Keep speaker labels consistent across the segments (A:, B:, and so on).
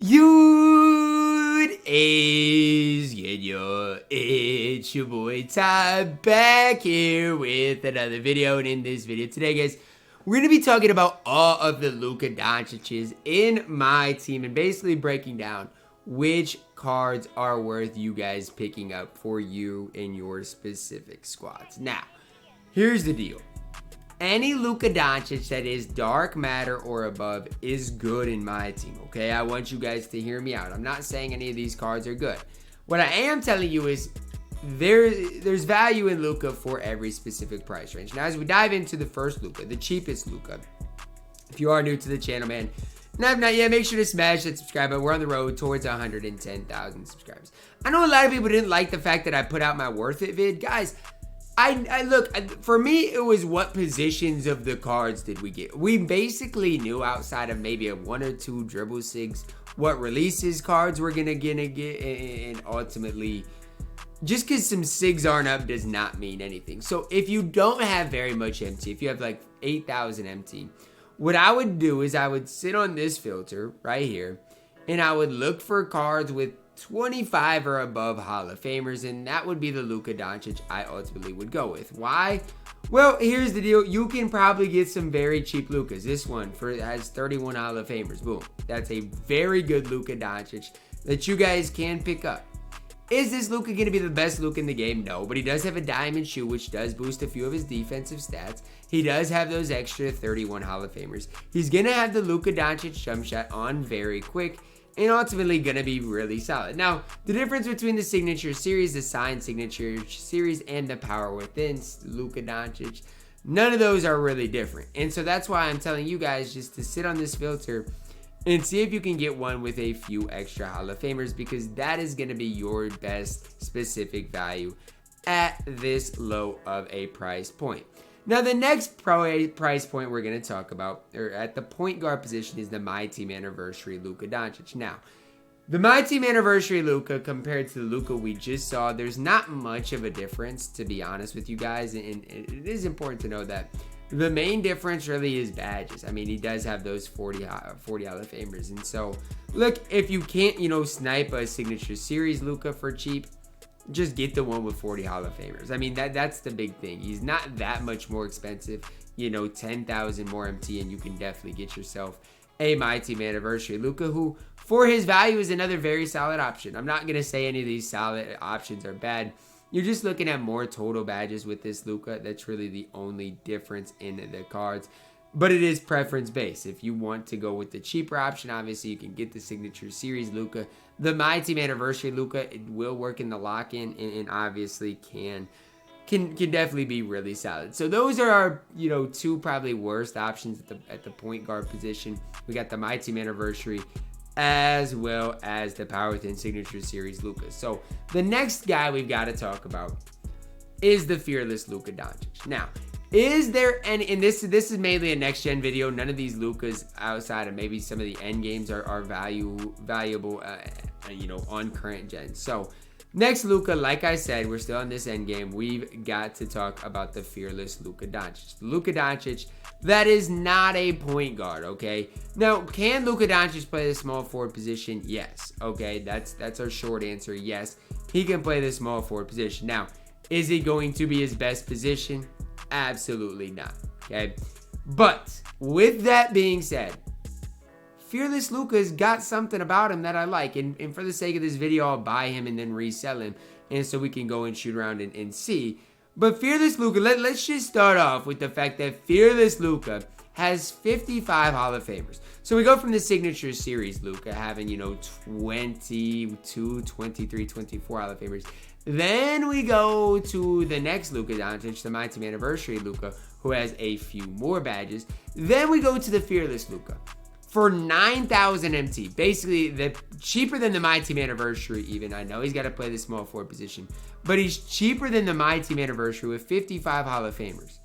A: Good is it's your boy Ty back here with another video. And in this video today, guys, we're going to be talking about all of the Luka Doncic's in my team and basically breaking down which cards are worth you guys picking up for you in your specific squads. Now, here's the deal. Any Luka Doncic that is dark matter or above is good in my team, okay? I want you guys to hear me out. I'm not saying any of these cards are good. What I am telling you is there's value in Luka for every specific price range. Now, as we dive into the first Luka, the cheapest Luka, if you are new to the channel, man, and have not yet, make sure to smash that subscribe button. We're on the road towards 110,000 subscribers. I know a lot of people didn't like the fact that I put out my Worth It vid. Guys, I look, for me, it was what positions of the cards did we get. We basically knew outside of maybe a one or two dribble sigs what releases cards we're gonna get, and ultimately, just because some sigs aren't up does not mean anything. So if you don't have very much MT, if you have like 8,000 MT, what I would do is I would sit on this filter right here, and I would look for cards with 25 or above Hall of Famers, and that would be the Luka Doncic I ultimately would go with. Why? Well, here's the deal. You can probably get some very cheap Lukas. This one has 31 Hall of Famers. Boom. That's a very good Luka Doncic that you guys can pick up. Is this Luka going to be the best Luka in the game? No, but he does have a diamond shoe, which does boost a few of his defensive stats. He does have those extra 31 Hall of Famers. He's going to have the Luka Doncic jump shot on very quick, and ultimately going to be really solid. Now, the difference between the Signature Series, the Signed Signature Series, and the Power Within Luka Doncic, none of those are really different. And so that's why I'm telling you guys just to sit on this filter and see if you can get one with a few extra Hall of Famers, because that is going to be your best specific value at this low of a price point. Now, the next price point we're going to talk about, or at the point guard position, is the MyTEAM Anniversary Luka Doncic. Now, the MyTEAM Anniversary Luka compared to the Luka we just saw, there's not much of a difference, to be honest with you guys. And it is important to know that the main difference really is badges. I mean, he does have those 40 Hall of Famers. And so, look, if you can't, snipe a Signature Series Luka for cheap, just get the one with 40 Hall of Famers. I mean, that's the big thing. He's not that much more expensive. 10,000 more MT, and you can definitely get yourself a MyTEAM Anniversary Luka, who, for his value, is another very solid option. I'm not going to say any of these solid options are bad. You're just looking at more total badges with this Luka. That's really the only difference in the cards. But it is preference based. If you want to go with the cheaper option, obviously you can get the Signature Series Luka. The MyTEAM Anniversary Luka, it will work in the lock-in, and obviously can definitely be really solid. So those are our two probably worst options at the point guard position. We got the MyTEAM Anniversary as well as the Power Within Signature Series Luka. So the next guy we've got to talk about is the Fearless Luka Doncic. Now, is there any, and this is mainly a next gen video. None of these Lukas outside of maybe some of the end games are valuable on current gen. So next Luka, like I said, we're still on this end game. We've got to talk about the Fearless Luka Doncic. Luka Doncic, that is not a point guard, okay? Now, can Luka Doncic play the small forward position? Yes, okay? That's our short answer. Yes, he can play the small forward position. Now, is it going to be his best position? Absolutely not, okay? But with that being said, Fearless Luka's got something about him that I like, and for the sake of this video, I'll buy him and then resell him, and so we can go and shoot around and see. But Fearless Luka, let's just start off with the fact that Fearless Luka has 55 Hall of Famers. So we go from the Signature Series Luka having, 22, 23, 24 Hall of Famers. Then we go to the next Luka Doncic, the MyTEAM Anniversary Luka, who has a few more badges. Then we go to the Fearless Luka for 9,000 MT. Basically, cheaper than the MyTEAM Anniversary even. I know he's got to play the small forward position, but he's cheaper than the MyTEAM Anniversary with 55 Hall of Famers.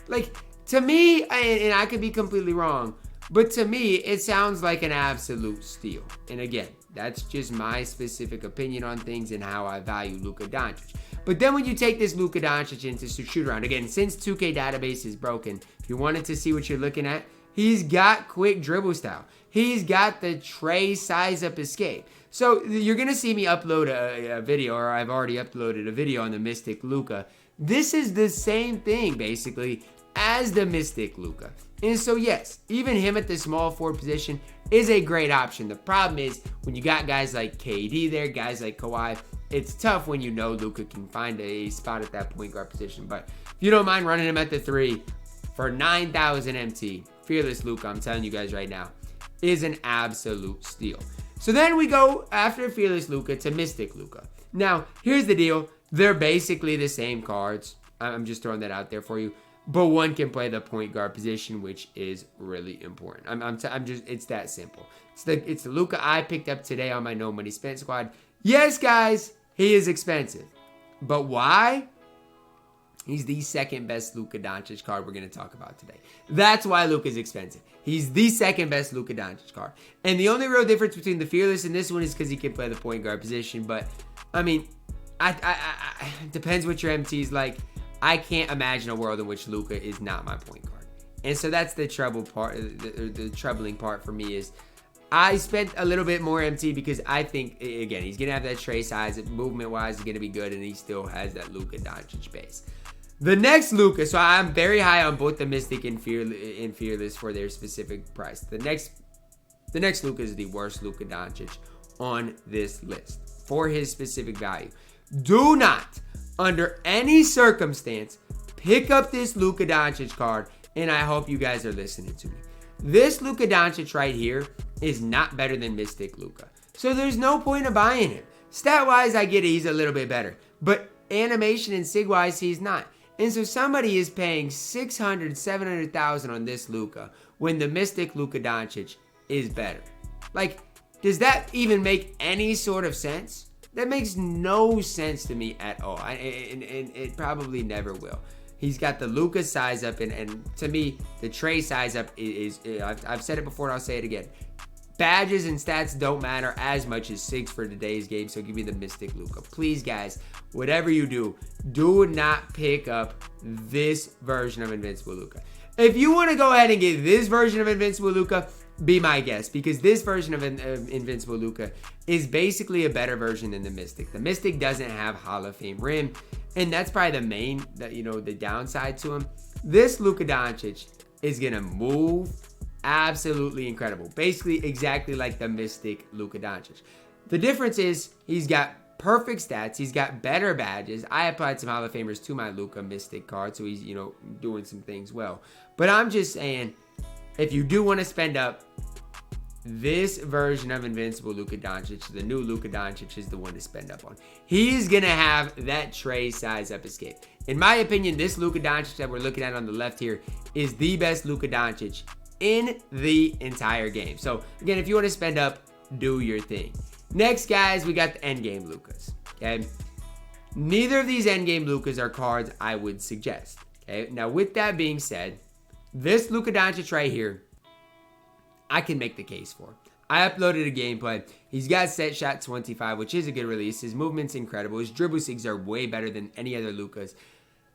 A: Like, to me, and I could be completely wrong, but to me, it sounds like an absolute steal. And again, that's just my specific opinion on things and how I value Luka Doncic. But then when you take this Luka Doncic into shoot around, again, since 2K database is broken, if you wanted to see what you're looking at, He's got quick dribble style. He's got the Trey size-up escape. So you're going to see me upload a video, or I've already uploaded a video on the Mystic Luca. This is the same thing, basically, as the Mystic Luca. And so, yes, even him at the small forward position is a great option. The problem is when you got guys like KD there, guys like Kawhi, it's tough when you know Luka can find a spot at that point guard position. But if you don't mind running him at the 3 for 9,000 MT, Fearless Luka, I'm telling you guys right now, is an absolute steal. So then we go after Fearless Luka to Mystic Luka. Now, here's the deal. They're basically the same cards. I'm just throwing that out there for you. But one can play the point guard position, which is really important. It's that simple. It's the Luka I picked up today on my No Money Spent squad. Yes, guys, he is expensive. But why? He's the second best Luka Doncic card we're going to talk about today. That's why Luka is expensive. He's the second best Luka Doncic card. And the only real difference between the Fearless and this one is because he can play the point guard position. But, I mean, it depends what your MT is like. I can't imagine a world in which Luka is not my point guard. And so that's the trouble part. The troubling part for me is I spent a little bit more MT because I think, again, he's going to have that Trey size. Movement-wise, he's going to be good, and he still has that Luka Doncic base. The next Luka, so I'm very high on both the Mystic and Fearless for their specific price. The next Luka is the worst Luka Doncic on this list for his specific value. Do not, under any circumstance, pick up this Luka Doncic card, and I hope you guys are listening to me. This Luka Doncic right here is not better than Mystic Luka. So there's no point of buying him. Stat-wise, I get it, he's a little bit better. But animation and sig-wise, he's not. And so somebody is paying $600,000, $700,000 on this Luka when the Mystic Luka Doncic is better. Like, does that even make any sort of sense? That makes no sense to me at all. And it probably never will. He's got the Luka size up, and to me, the Trey size up is I've said it before and I'll say it again. Badges and stats don't matter as much as SIGs for today's game, so give me the Mystic Luka. Please, guys, whatever you do not pick up this version of Invincible Luka. If you want to go ahead and get this version of Invincible Luka, be my guest, because this version of Invincible Luka is basically a better version than the Mystic. The Mystic doesn't have Hall of Fame rim, and that's probably the downside to him. This Luka Doncic is going to move absolutely incredible. Basically exactly like the Mystic Luka Doncic. The difference is he's got perfect stats. He's got better badges. I applied some Hall of Famers to my Luka Mystic card, so he's, doing some things well. But I'm just saying, if you do want to spend up, this version of Invincible Luka Doncic, the new Luka Doncic, is the one to spend up on. He's going to have that Trey size up escape. In my opinion, this Luka Doncic that we're looking at on the left here is the best Luka Doncic in the entire game. So, again, if you want to spend up, do your thing. Next, guys, we got the endgame Lukas. Okay? Neither of these endgame Lukas are cards I would suggest. Okay? Now, with that being said, this Luka Doncic right here, I can make the case for. I uploaded a gameplay. He's got set shot 25, which is a good release. His movement's incredible. His dribble sigs are way better than any other Lukas.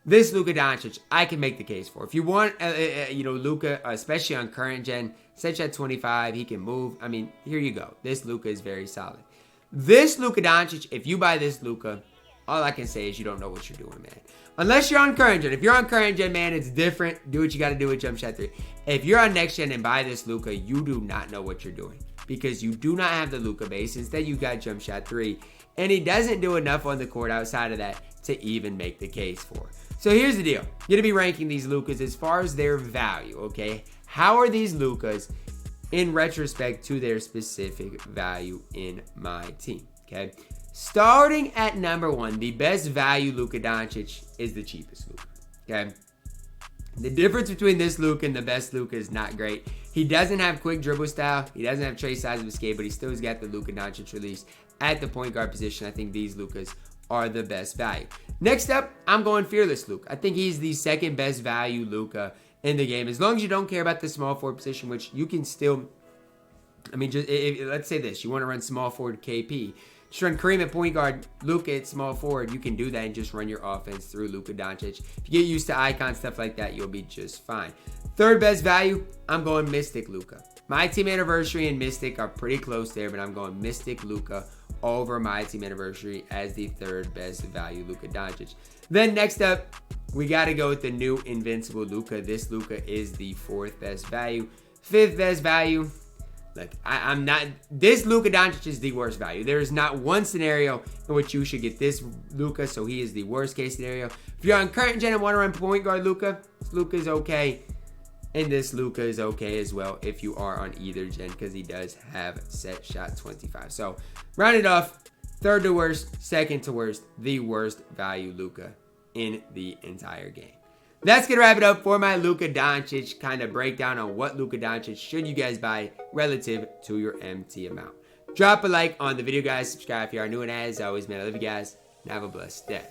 A: This Luka Doncic, I can make the case for. If you want, Luka, especially on current gen, set shot 25, he can move. I mean, here you go. This Luka is very solid. This Luka Doncic, if you buy this Luka, all I can say is you don't know what you're doing, man. Unless you're on current gen. If you're on current gen, man, it's different. Do what you got to do with Jump Shot 3. If you're on next gen and buy this Luka, you do not know what you're doing. Because you do not have the Luka base. Instead, you got Jump Shot 3. And he doesn't do enough on the court outside of that to even make the case for. So here's the deal. I'm going to be ranking these Lukas as far as their value, okay? How are these Lukas in retrospect to their specific value in my team, okay? Starting at number 1, the best value Luka Doncic is the cheapest Luka, okay? The difference between this Luka and the best Luka is not great. He doesn't have quick dribble style. He doesn't have Trey size of escape, but he still has got the Luka Doncic release at the point guard position. I think these Lukas are the best value. Next up, I'm going Fearless Luka. I think he's the second best value Luka in the game. As long as you don't care about the small forward position, which you can still, let's say this, you want to run small forward KP. Just run Kareem at point guard, Luka at small forward. You can do that and just run your offense through Luka Doncic. If you get used to icon stuff like that, you'll be just fine. Third best value, I'm going Mystic Luca. MyTEAM Anniversary and Mystic are pretty close there, but I'm going Mystic Luca over MyTEAM Anniversary as the third best value Luka Doncic. Then next up, we got to go with the new Invincible Luca. This Luca is the fourth best value. Fifth best value, look, I'm not, this Luka Doncic is the worst value. There is not one scenario in which you should get this Luka, so he is the worst case scenario. If you're on current gen and want to run point guard Luka, this Luka is okay. And this Luka is okay as well if you are on either gen, because he does have set shot 25. So round it off, third to worst, second to worst, the worst value Luka in the entire game. That's going to wrap it up for my Luka Doncic kind of breakdown on what Luka Doncic should you guys buy relative to your MT amount. Drop a like on the video, guys. Subscribe if you are new, and as always, man, I love you guys, and have a blessed day.